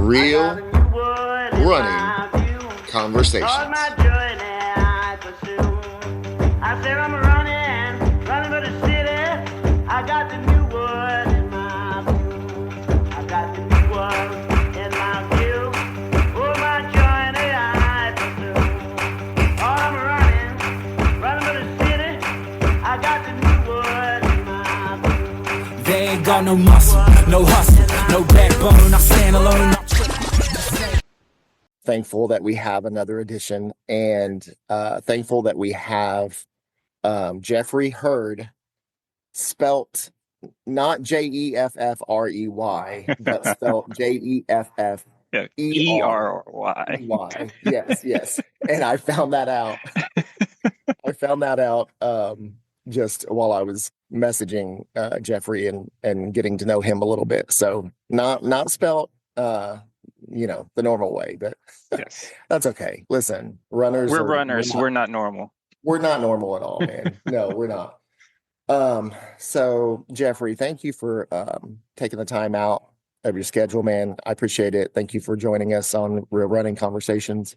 Real running conversations. I said I'm running for the city. I got the new word in my view. I got the new word in my view. Oh, my journey I pursue. Oh, I'm running for the city. I got the new word in my view. They ain't got no muscle, no hustle, no backbone. I stand alone. Thankful that we have another edition, and thankful that we have Jeffery Heard, spelt not Jeffrey, but spelt Yeah, Jeffery. ERY. Yes. And I found that out. Just while I was messaging Jeffery and getting to know him a little bit. So not spelt the normal way, but Yes. that's okay. Listen, runners We're runners. We're not normal. We're not normal at all, man. No, we're not. So Jeffery, thank you for taking the time out of your schedule, man. I appreciate it. Thank you for joining us on Real Running Conversations.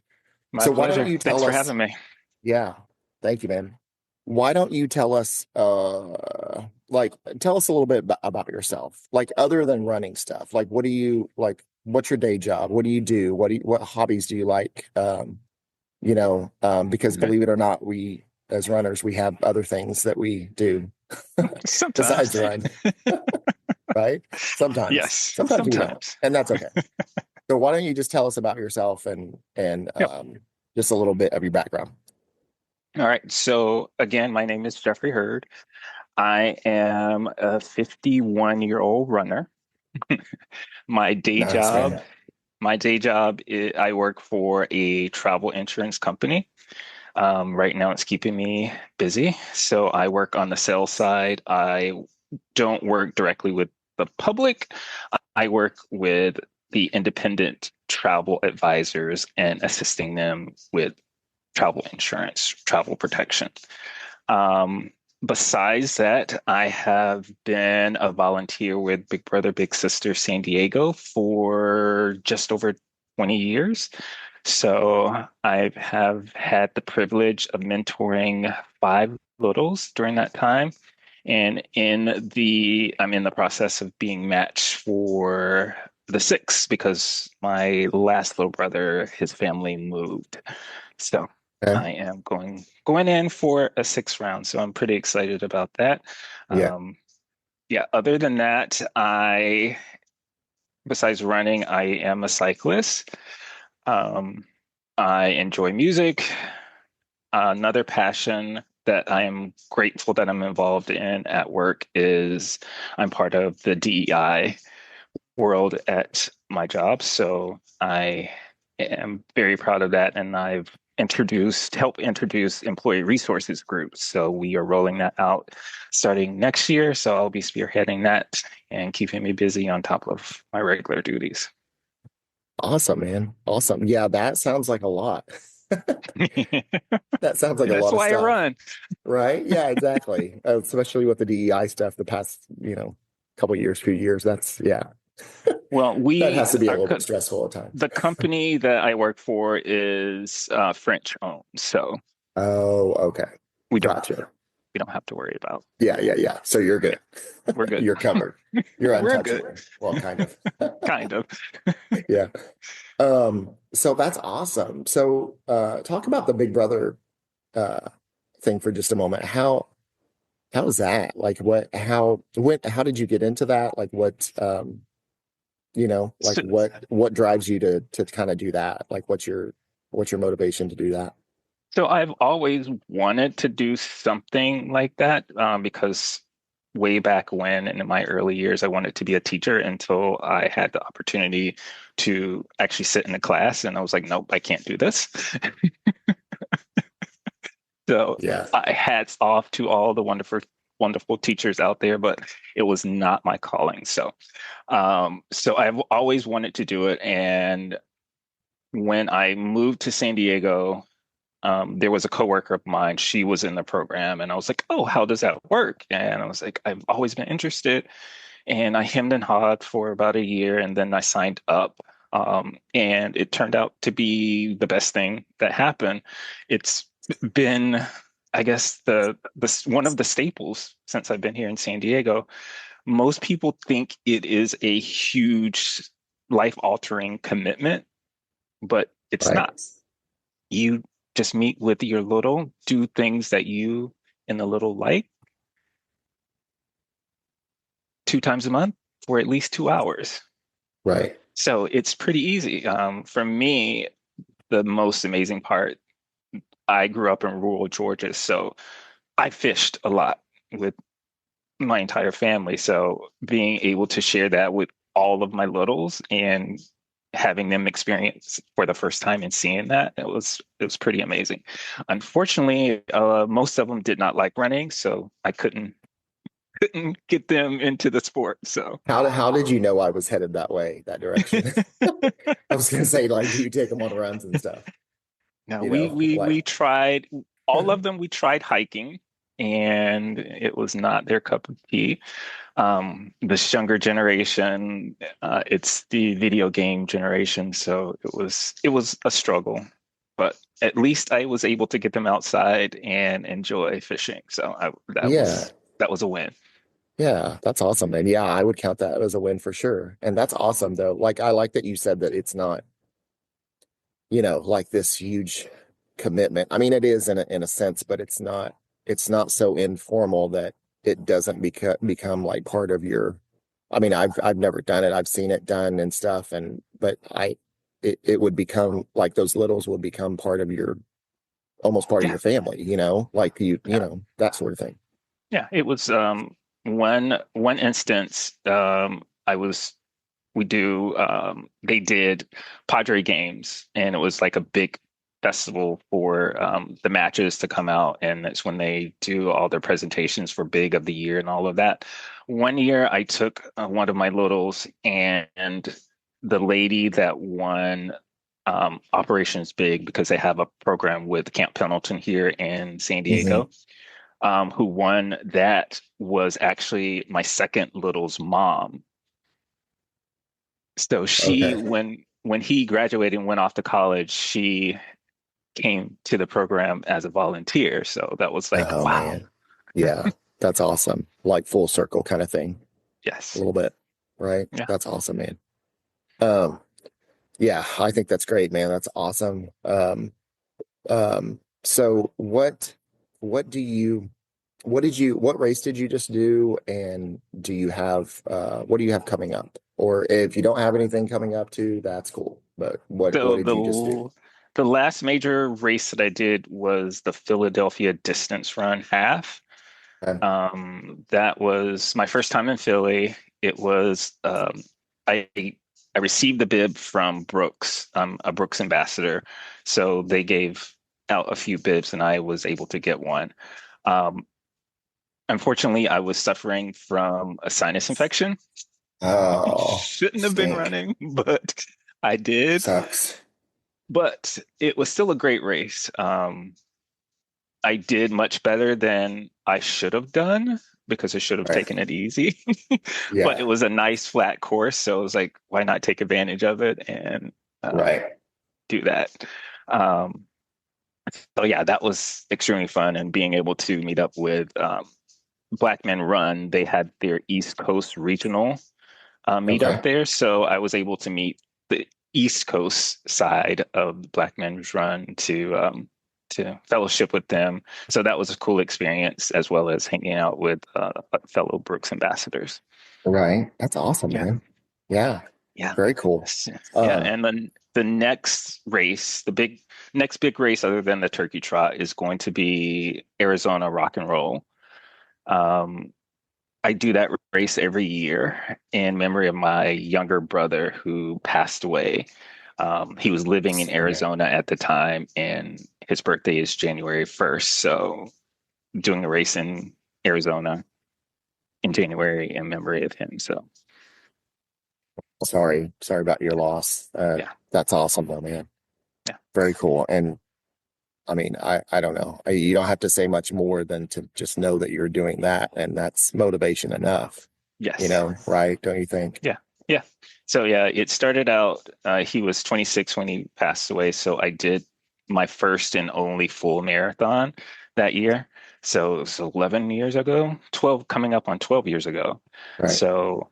My So why pleasure. don't you tell Thanks for us? having me. Yeah, thank you, man. Why don't you tell us, tell us a little bit about yourself, like other than running stuff. Like, what do you like? What's your day job? What do you do? What hobbies do you like? Because believe it or not, we as runners, we have other things that we do Sometimes. besides run, right? Sometimes, Yes. sometimes we don't, and that's okay. So why don't you just tell us about yourself and Yep. just a little bit of your background? All right. So again, my name is Jeffery Heard. I am a 51-year-old runner. My day Nice, job, man. I work for a travel insurance company. Right now, it's keeping me busy. So I work on the sales side. I don't work directly with the public. I work with the independent travel advisors and assisting them with travel insurance, travel protection. Besides that, I have been a volunteer with Big Brother, Big Sister San Diego for just over 20 years. So I have had the privilege of mentoring 5 littles during that time. And I'm in the process of being matched for the 6th because my last little brother, his family moved. So Okay. I am going in for a 6th round. So I'm pretty excited about that. Yeah. Other than that, besides running, I am a cyclist. I enjoy music. Another passion that I am grateful that I'm involved in at work is I'm part of the DEI world at my job. So I am very proud of that. And I've helped introduce employee resources groups. So we are rolling that out starting next year. So I'll be spearheading that and keeping me busy on top of my regular duties. Awesome, man. Awesome. Yeah, that sounds like a lot. That sounds like a That's lot of why I stuff, run. right? Yeah, exactly. Especially with the DEI stuff the past, few years. That's Well, that has to be a little bit stressful at times. the company that I work for is French owned, so Oh, okay. we don't Gotcha. have to worry about. Yeah. So you're good. We're good. You're covered. You're We're untouchable. good. Well, kind of. Kind of. Yeah. So that's awesome. So talk about the Big Brother thing for just a moment. How's that? Like how did you get into that? Like what drives you to kind of do that? Like what's your motivation to do that? So I've always wanted to do something like that because way back when in my early years, I wanted to be a teacher until I had the opportunity to actually sit in a class. And I was like, nope, I can't do this. So Yeah. hats off to all the wonderful teachers out there, but it was not my calling. So I've always wanted to do it. And when I moved to San Diego, there was a coworker of mine. She was in the program, and I was like, "Oh, how does that work?" And I was like, "I've always been interested." And I hemmed and hawed for about a year, and then I signed up And it turned out to be the best thing that happened. It's been, I guess, the one of the staples since I've been here in San Diego. Most people think it is a huge life-altering commitment, but it's Right. not. You just meet with your little, do things that you and the little like 2 times a month for at least 2 hours. Right. So it's pretty easy. For me, the most amazing part, I grew up in rural Georgia, so I fished a lot with my entire family. So being able to share that with all of my littles and having them experience for the first time and seeing that, it was pretty amazing. Unfortunately, most of them did not like running, so I couldn't get them into the sport. So How did you know I was headed that way, that direction? I was gonna say, like, do you take them on runs and stuff? no, You we know, we like, we tried all of them. We tried hiking, and it was not their cup of tea. This younger generation, it's the video game generation, so it was a struggle. But at least I was able to get them outside and enjoy fishing. So that yeah, was that was a win. yeah, that's awesome, man. Yeah, I would count that as a win for sure. And that's awesome though. Like, I like that you said that it's not, like this huge commitment. I mean, it is in a sense, but it's not so informal that it doesn't become like part of your. I mean, I've never done it. I've seen it done and stuff, but it would become like those littles would become part of your almost part of Yeah, your family, like yeah, that sort of thing. yeah. It was one instance. I was we do they did Padre games, and it was like a big festival for the matches to come out, and that's when they do all their presentations for big of the year and all of that. One year I took one of my littles, and the lady that won Operations Big, because they have a program with Camp Pendleton here in San Hmm. Diego, who won that was actually my second little's mom. So she, Okay. when he graduated and went off to college, she came to the program as a volunteer. So that was like, Oh wow. man. Yeah, that's awesome. Like full circle kind of thing, a Yes. little bit, right? Yeah. That's awesome, man. Um, yeah, I think that's great, man. That's awesome. So what do you what race did you just do? And do you have what do you have coming up? Or if you don't have anything coming up too, that's cool. But what So did you just do? the last major race that I did was the Philadelphia Distance Run Half. Okay. That was my first time in Philly. It was I I received the bib from Brooks, a Brooks ambassador, so they gave out a few bibs, and I was able to get one. Um, Unfortunately, I was suffering from a sinus infection. Oh, Shouldn't have been stink. running, but I did. Sucks. But it was still a great race. I did much better than I should have done because I should have Right. taken it easy. But it Yeah. was a nice flat course, so it was like, why not take advantage of it and Right. do that? Um, so yeah, that was extremely fun, and being able to meet up with Black Men Run. They had their East Coast regional meetup Okay. there, so I was able to meet the East Coast side of the Black Men's Run to fellowship with them. So that was a cool experience, as well as hanging out with fellow Brooks ambassadors. Right. That's awesome, Yeah, man. Yeah. yeah, Very cool. yeah. Uh, And then the next race, next big race other than the Turkey Trot, is going to be Arizona Rock and Roll. Um, I do that race every year in memory of my younger brother who passed away. He was living in okay. Arizona at the time, and his birthday is January 1st. So, doing a race in Arizona in January in memory of him. So, Sorry about your loss. yeah, That's awesome though, man. yeah, Very cool. And I mean, I don't know. You don't have to say much more than to just know that you're doing that, and that's motivation enough, yes, right? Don't you think? yeah. Yeah. So yeah, it started out, he was 26 when he passed away. So I did my first and only full marathon that year. So it was 11 years ago, 12, coming up on 12 years ago. Right. So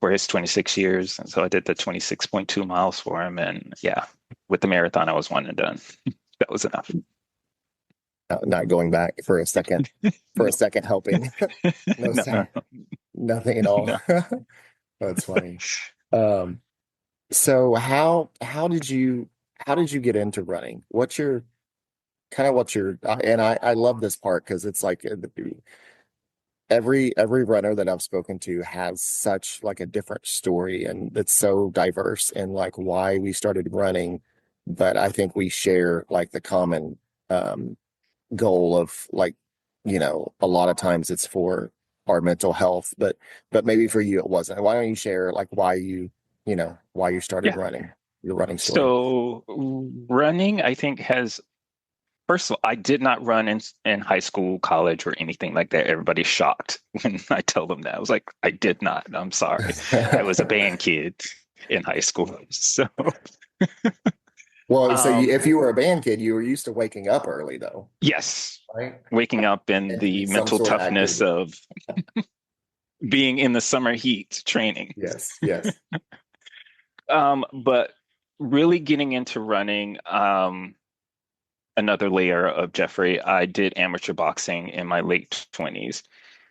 for his 26 years. And so I did the 26.2 miles for him. And yeah, with the marathon, I was one and done. That was enough. Not going back for a No, second helping. No, no, no, nothing at all. no. That's funny. Um, so how did you get into running? What's your and I love this part because it's like every runner that I've spoken to has such like a different story and it's so diverse and like why we started running. But I think we share like the common um goal of like, a lot of times it's for our mental health, but maybe for you it wasn't. Why don't you share like why you started Yeah. running, your running story? So running, I think, has first of all, I did not run in high school, college, or anything like that. Everybody's shocked when I tell them that. I was like, I did not. I'm sorry. I was a band kid in high school. So, Well, so um, if you were a band kid, you were used to waking up early though, yes, right? waking up in the And some mental sort of toughness activity. of being in the summer heat training. Yes, yes. But really getting into running, another layer of Jeffrey, I did amateur boxing in my late 20s,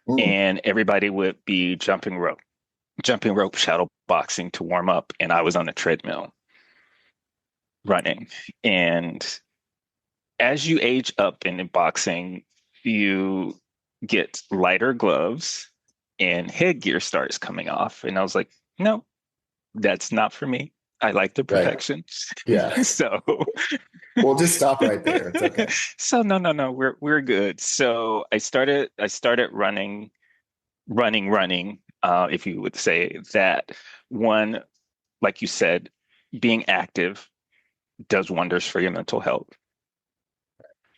Mm, and everybody would be jumping rope, shadow boxing to warm up, and I was on the treadmill running. And as you age up in boxing, you get lighter gloves and headgear starts coming off. And I was like, no, that's not for me. I like the right. protection. Yeah. So We'll just stop right there. It's okay. so no, we're good. So I started running, if you would say that. One, like you said, being active does wonders for your mental health.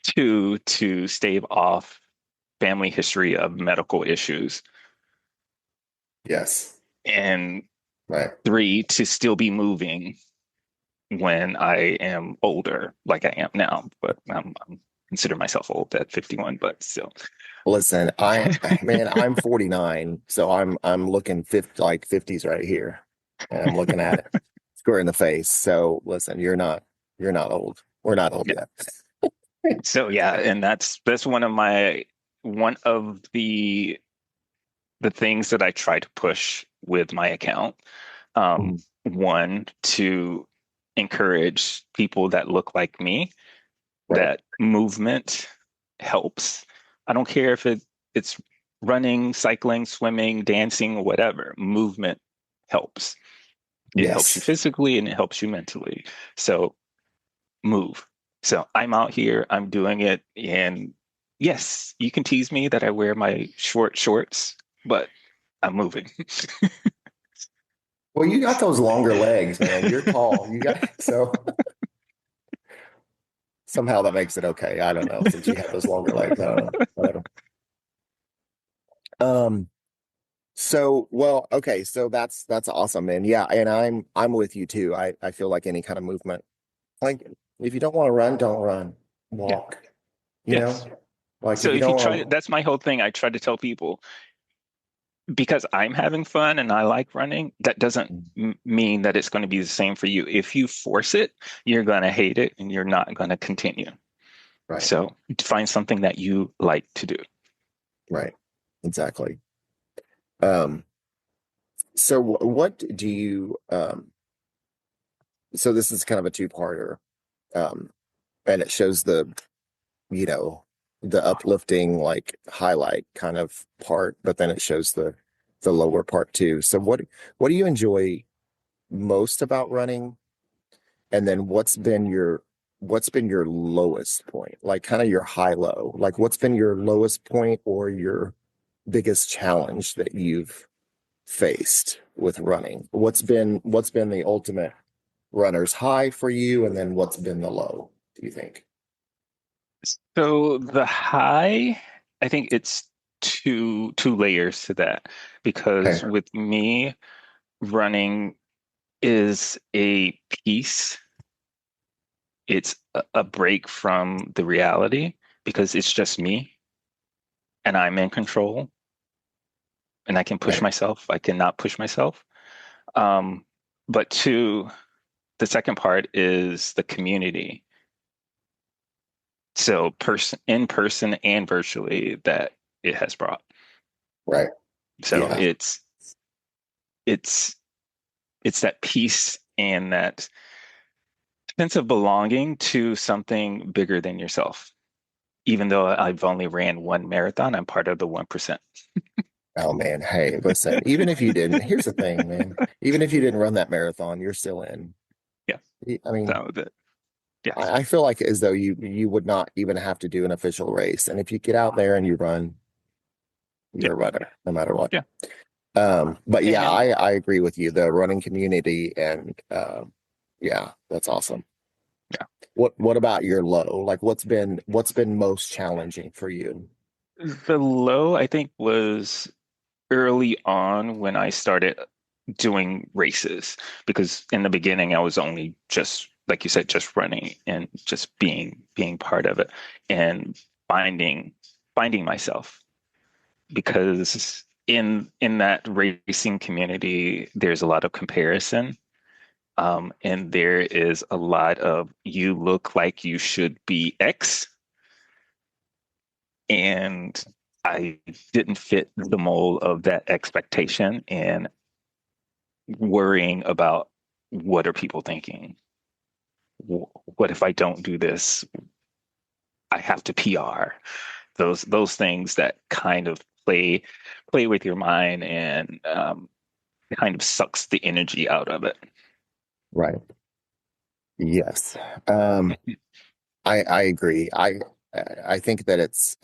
Two, to stave off family history of medical issues. Yes. And Right. three, to still be moving when I am older, like I am now. But I'm consider myself old at 51, but still. Listen, man, I'm 49, so I'm looking 50, like 50s right here. And I'm looking at it square in the face. So listen, you're not old. We're not old Yeah. yet. So yeah, and that's one of the things that I try to push with my account. Mhm. One, to encourage people that look like me Right. that movement helps. I don't care if it's running, cycling, swimming, dancing, whatever. Movement helps. It helps you Yes. physically and it helps you mentally. So move. So I'm out here, I'm doing it. And yes, you can tease me that I wear my short shorts, but I'm moving. Well, you got those longer legs, man. You're tall. You got so somehow that makes it okay. I don't know, since you have those longer legs. I don't know. Whatever. Um, so well, okay, so that's awesome. And yeah, and I'm with you too. I feel like any kind of movement. Like if you don't want to run, don't run. Yeah. Walk, you know? Yes. Like So if you if you don't try, want that's my whole thing. I try to tell people because I'm having fun and I like running, that doesn't to, mean that it's going to be the same for you. If you force it, you're going to hate it and you're not going to continue. right, So find something that you like to do. right. Exactly. Um, so what do you so this is kind of a two-parter. Um, and it shows you know, the uplifting like highlight kind of part, but then it shows the lower part too. So what do you enjoy most about running? And then what's been your lowest point? Like kind of your high low. Like what's been your lowest point or your biggest challenge that you've faced with running? What's been the ultimate runner's high for you and then what's been the low, do you think? So the high, I think it's two layers to that because Okay. with me, running is a piece. It's a break from the reality because it's just me and I'm in control and I can push Right. myself. I cannot push myself. Um, but two, the second part is the community. So in person and virtually that it has brought. Right. So Yeah. it's it's that peace and that sense of belonging to something bigger than yourself. Even though I've only ran one marathon, I'm part of the 1%. Oh man. Hey, listen, even if you didn't, here's the thing, man. Even if you didn't run that marathon, you're still in. Yeah, I mean, that was it. Yes. I feel like as though you would not even have to do an official race. And if you get out there and you run, Yeah. you're a runner, no matter what. Yeah. But yeah, And I agree with you. The running community and yeah, that's awesome. yeah, What about your low? Like what's been most challenging for you? the low I think was early on when I started doing races because in the beginning I was only just like you said just running and just being part of it and finding finding myself because in that racing community there's a lot of comparison and there is a lot of you look like you should be X and I didn't fit the mold of that expectation and worrying about what are people thinking? What if I don't do this? I have to PR. Those things that kind of play with your mind and kind of sucks the energy out of it. Right. Yes. Um, I agree. I think that it's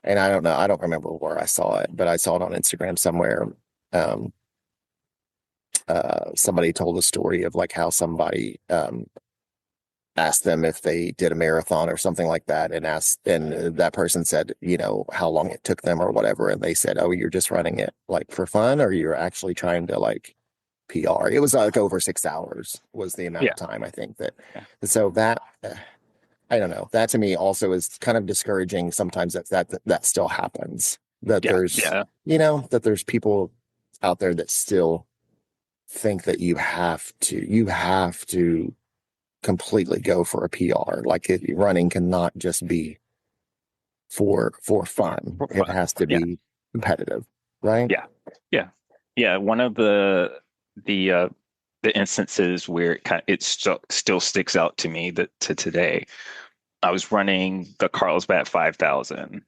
and I don't know, I don't remember where I saw it, but I saw it on Instagram somewhere. Um, somebody told a story of like how somebody asked them if they did a marathon or something like that and that person said, how long it took them or whatever. And they said, oh, you're just running it like for fun or you're actually trying to like PR. It was like over 6 hours was the amount Yeah, of time I think that. yeah, So that I don't know. That to me also is kind of discouraging sometimes that still happens. That yeah, there's, yeah, that there's people out there that still think that you have to completely go for a PR. Like running cannot just be for fun. for It fun. has to Yeah, be competitive, right? yeah, yeah, yeah. One of the the instances where it still sticks out to me that to today I was running the Carlsbad 5000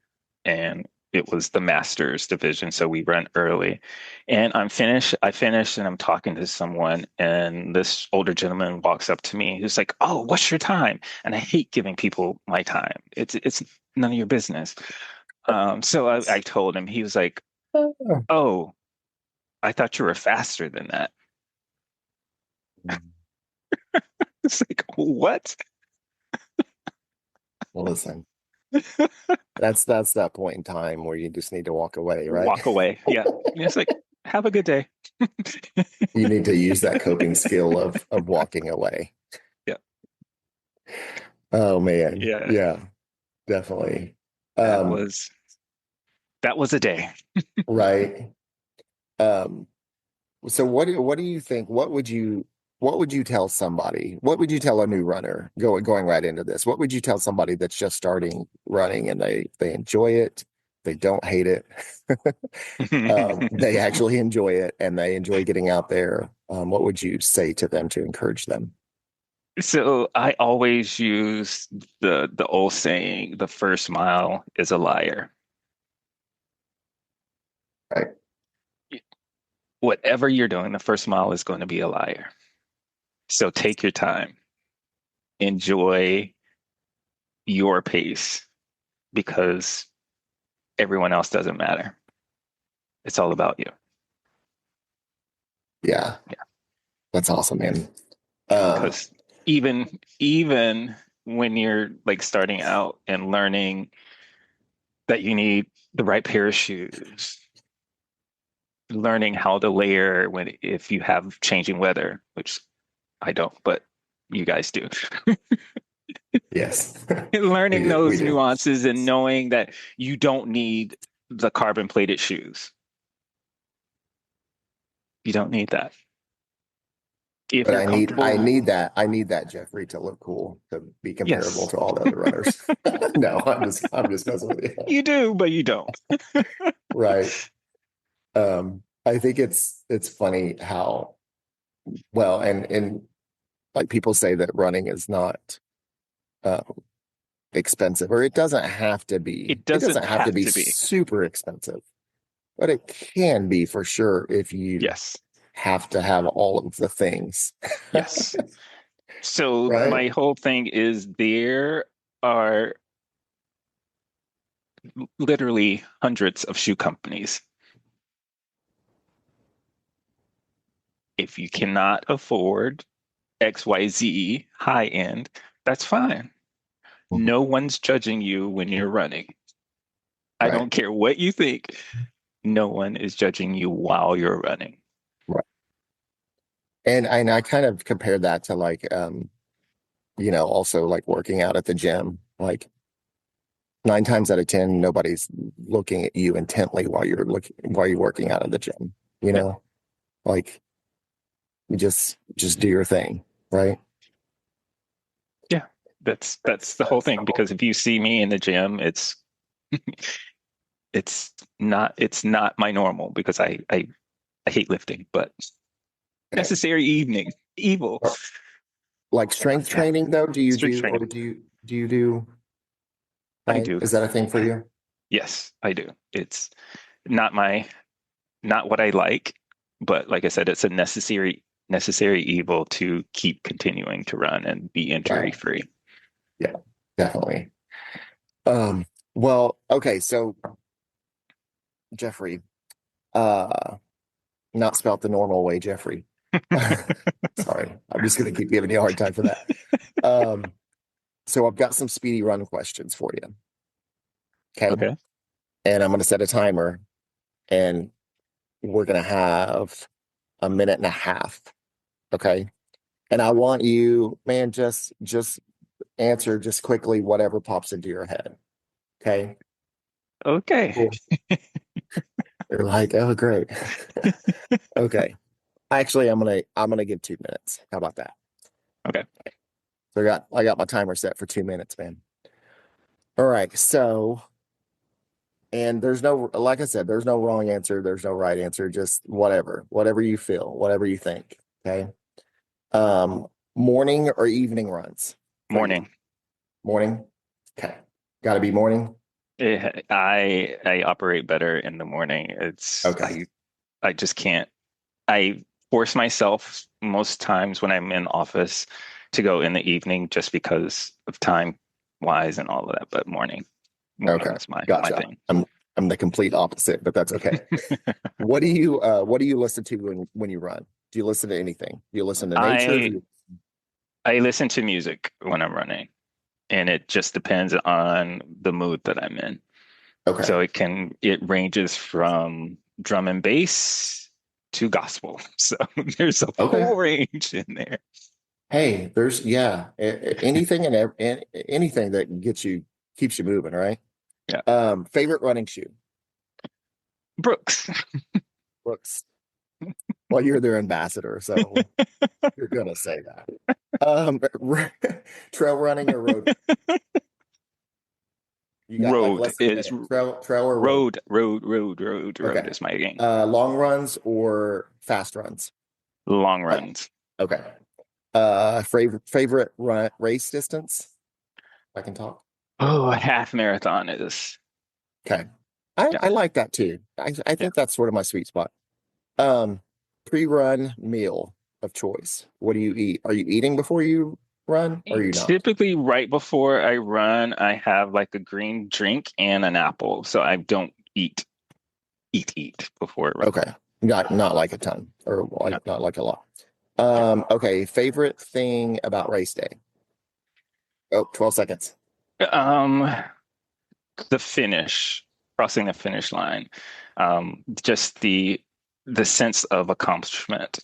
and it was the Masters division. So we run early and I finished and I'm talking to someone and this older gentleman walks up to me. He's like, "Oh, what's your time?" And I hate giving people my time. It's none of your business. So I told him, he was like, Oh. "Oh, I thought you were faster than that." It's like, what? Well, listen, that's that point in time where you just need to walk away, right? Walk away. Yeah. And it's like, have a good day. You need to use that coping skill of walking away. Yeah. Oh man. Yeah. Yeah, definitely. That Um, was that was a day. right. Um, so what do you think? What would you tell somebody? What would you tell a new runner going right into this? What would you tell somebody that's just starting running and they enjoy it, they don't hate it, they actually enjoy it and they enjoy getting out there? What would you say to them to encourage them? So I always use the old saying, the first mile is a liar. Right. Whatever you're doing, the first mile is going to be a liar. So take your time, enjoy your pace because everyone else doesn't matter. It's all about you. Yeah, Yeah. that's awesome, man. Uh, Because even when you're like starting out and learning that you need the right pair of shoes, learning how to layer if you have changing weather, which I don't, but you guys do. Yes, we Learning do. We those do. nuances and knowing that you don't need the carbon plated shoes. You don't need that. If But you're comfortable, I need that Jeffrey to look cool to be comparable yes, to all the other runners. No, I'm just messing with you. you do, but you don't. Right. I think it's funny how well and like people say that running is not um expensive, or it doesn't have to be. It It doesn't doesn't have to have be to be. super expensive, but it can be for sure if you Yes, have to have all of the things. yes. So Right? my whole thing is there are literally hundreds of shoe companies. If you cannot afford XYZ high end, that's fine. Mhm. No one's judging you when you're running. I Right. don't care what you think. No one is judging you while you're running. Right. And I kind of compared that to like also like working out at the gym. Like 9 times out of 10, nobody's looking at you intently while you're working out at the gym, you Yeah, know? Like you just do your thing, right? yeah. That's the whole thing. Because if you see me in the gym, it's not my normal because I hate lifting, but Okay. necessary evening evil. Like strength Yeah, training though, strength training. do you do I right? do. Is that a thing for you? Yes, I do. It's not my not what I like, but like I said, it's a necessary evil to keep continuing to run and be injury Right. free. Yeah, definitely. Um, well, okay, so Jeffrey, uh, not spelt the normal way, Jeffrey. Sorry, I'm just gonna keep giving you a hard time for that. Um, so I've got some speedy run questions for you. Okay. Okay. And I'm gonna set a timer and we're gonna have a minute and a half. Okay. And I want you, man, just answer just quickly whatever pops into your head. Okay. Okay. Cool. You're like, oh great. Okay. Actually, I'm gonna give 2 minutes. How about that? Okay. So I got my timer set for 2 minutes, man. All right. So, and there's no, like I said, there's no wrong answer. There's no right answer. Just whatever you feel, whatever you think. Okay. Um, Morning or evening runs for you? Morning. Morning. Okay. Got to be morning. I operate better in the morning. Okay. I just can't. I force myself most times when I'm in office to go in the evening just because of time wise and all of that. But morning Okay. is my Gotcha. thing. I'm the complete opposite, but that's okay. What do you listen to when you run? Do you listen to anything? Do you listen to nature? I I listen to music when I'm running, and it just depends on the mood that I'm in. Okay. So it ranges from drum and bass to gospel. So there's a Okay. whole range in there. Hey, there's anything anything that keeps you moving, right? Yeah. Favorite running shoe? Brooks. Brooks. Well, you're their ambassador, so you're gonna say that. Trail running or road? You got like Road less than a is minute. Trail or road? road Okay. is my game. Long runs or fast runs? Long Like, runs. okay. Favorite run race distance? I can talk. Oh, a half marathon is, Okay. yeah, I like that too. I yeah. think that's sort of my sweet spot. Um, Pre-run meal of choice. What do you eat? Are you eating before you run or are you not? Typically, right before I run, I have like a green drink and an apple. So I don't eat before I run. Okay. Not like a ton or No. like not like a lot. Okay. Favorite thing about race day? Oh, 12 seconds. Um, the finish, crossing the finish line. Just the sense of accomplishment.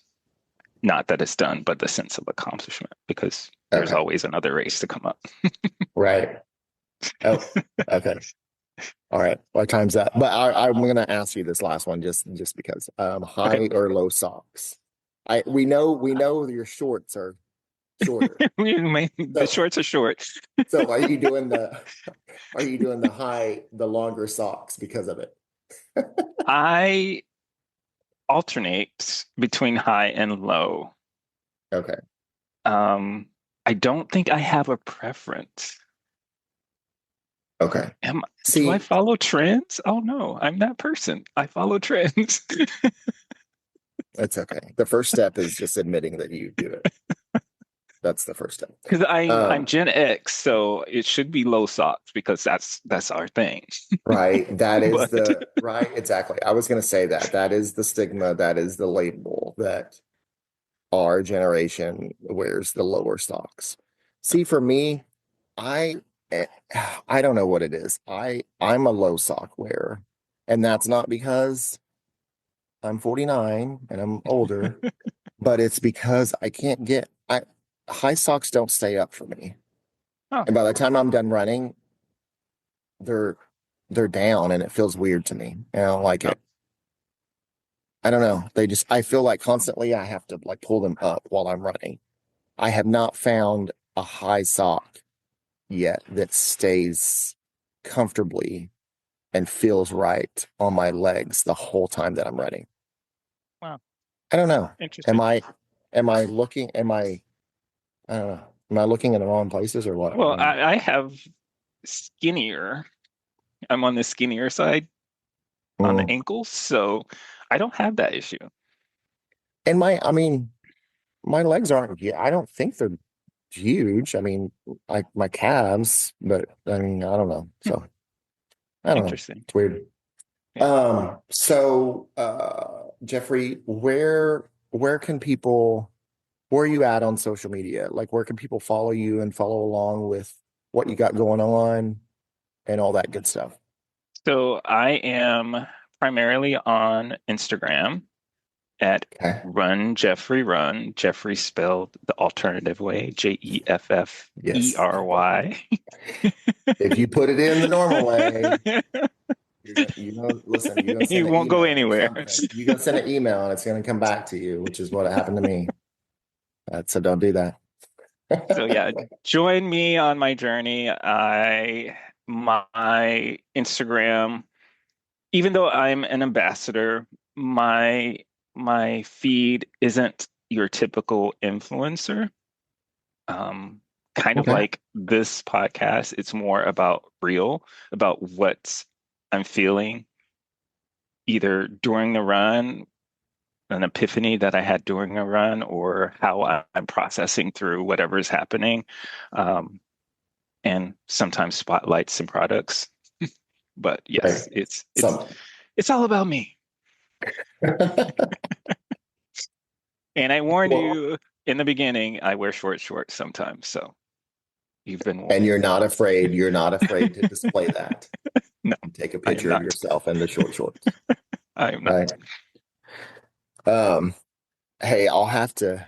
Not that it's done, but the sense of accomplishment because there's Okay. always another race to come up. Right. Oh, okay. All right. What time's that? But I'm gonna ask you this last one just because. Okay. High or low socks? We know your shorts are shorter. The So shorts are short. so are you doing the longer socks because of it? I alternate between high and low. Okay. Um, I don't think I have a preference. Okay. Do I See, follow trends? Oh no, I'm that person. I follow trends. it's okay. The first step is just admitting that you do it. That's the first step. Because I'm Um, Gen X, so it should be low socks because that's our thing. right. That is But the right. Exactly. I was going to say that. That is the stigma. That is the label that our generation wears the lower socks. See, for me, I eh, I don't know what it is. I'm a low sock wearer, and that's not because I'm 49 and I'm older, but it's because I can't get I high socks don't stay up for me. oh, And by the time I'm done running, they're they're down and it feels weird to me. And I don't like oh, it. I don't know. I feel like constantly I have to like pull them up while I'm running. I have not found a high sock yet that stays comfortably and feels right on my legs the whole time that I'm running. wow, I don't know. Am interesting. I I don't know. Am I looking in the wrong places or what? I Well, don't know. I have skinnier. I'm on the skinnier side on the Mm. ankles, so I don't have that issue. And my legs aren't, yeah, I don't think they're huge. I mean, like my calves, but I mean, I don't know. Hmm, So I don't know. interesting. It's weird. Yeah. Jeffrey, where can where are you at on social media? Like where can people follow you and follow along with what you got going on and all that good stuff? So I am primarily on Instagram at Okay. Run Jeffrey Run. Jeffrey spelled the alternative way, Yes. Jeffrey. If you put it in the normal way, listen, you're gonna He send an won't go email or anywhere. something. You're gonna send an email and it's gonna come back to you, which is what happened to me. So don't do that. So yeah, join me on my journey. My Instagram, even though I'm an ambassador, my my feed isn't your typical influencer. Um, Kind of Okay. like this podcast, it's more about what I'm feeling either during the run, an epiphany that I had during a run, or how I'm processing through whatever is happening. Um, and sometimes spotlights and products. But Right. yes, So it's all about me. And I warned well, you in the beginning, I wear short shorts sometimes, so you've been and warned. you're not afraid to display that. No, You take a I am picture of not. yourself in the short shorts. I am not. Right. Um, hey, I'll have to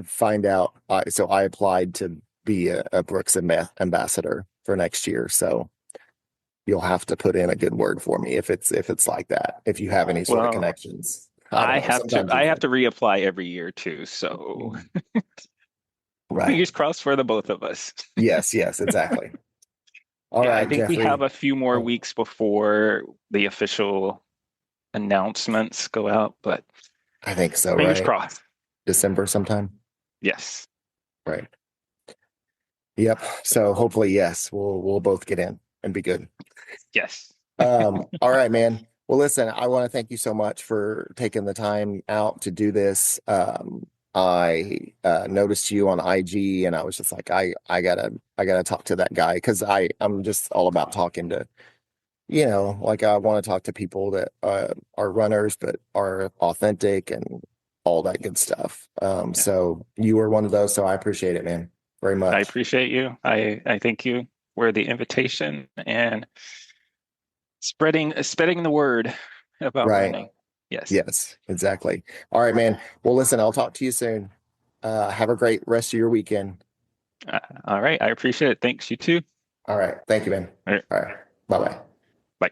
find out. So I applied to be a Brooks ambassador for next year. So you'll have to put in a good word for me if it's like that. If you have any sort of Well, connections, I don't know. Sometimes you I have think, to reapply every year too. So right? fingers crossed for the both of us. Yes, exactly. All Yeah, I right, think we have Jeffrey. a few more Oh, weeks before the official announcements go out, but I think so, fingers right? crossed. December sometime. Yes. Right. Yep. So hopefully, yes, we'll both get in and be good. Yes. All right, man. Well, listen, I want to thank you so much for taking the time out to do this. I noticed you on IG and I was just like, I gotta talk to that guy because I'm just all about talking to, like I want to talk to people that are runners but are authentic and all that good stuff. Yeah. So you were one of those, so I appreciate it, man, very I much. appreciate you. I thank you for the invitation and spreading the word about Right. running. Yes. Yes, exactly. All right, man. Well, listen, I'll talk to you soon. Have a great rest of your weekend. All right. I appreciate it. Thanks. You too. All right. Thank you, man. All right. All right. Bye bye. Bye.